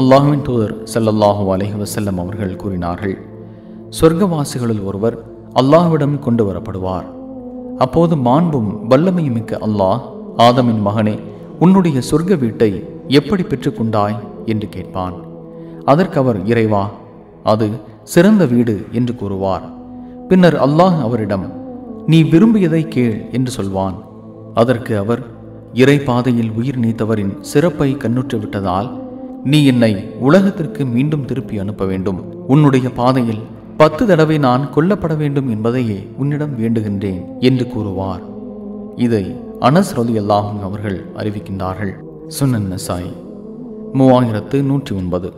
அல்லாஹ்வின் தூதர் ஸல்லல்லாஹு அலைஹி வஸல்லம் அவர்கள் கூறினார்கள், சொர்க்கவாசிகளில் ஒருவர் அல்லாஹ்விடம் கொண்டு வரப்படுவார். அப்போது மாண்பும் வல்லமையும் மிக்க அல்லாஹ், ஆதமின் மகனே, உன்னுடைய சொர்க்க வீட்டை எப்படி பெற்றுக்கொண்டாய் என்று கேட்பான். அதற்கு அவர், இறைவா, அது சிறந்த வீடு என்று கூறுவார். பின்னர் அல்லாஹ் அவரிடம், நீ விரும்பியதை கேள் என்று சொல்வான். அதற்கு அவர், இறை பாதையில் உயிர் நீத்தவரின் சிறப்பை கண்ணுற்று விட்டதால் நீ என்னை உலகத்திற்கு மீண்டும் திருப்பி அனுப்ப வேண்டும். உன்னுடைய பாதையில் 10 தடவை நான் கொல்லப்பட வேண்டும் என்பதையே உன்னிடம் வேண்டுகின்றேன் என்று கூறுவார். இதை அனஸ் ரலியல்லாஹு அவர்கள் அறிவிக்கின்றார்கள். சுனன் நசாயி 3109.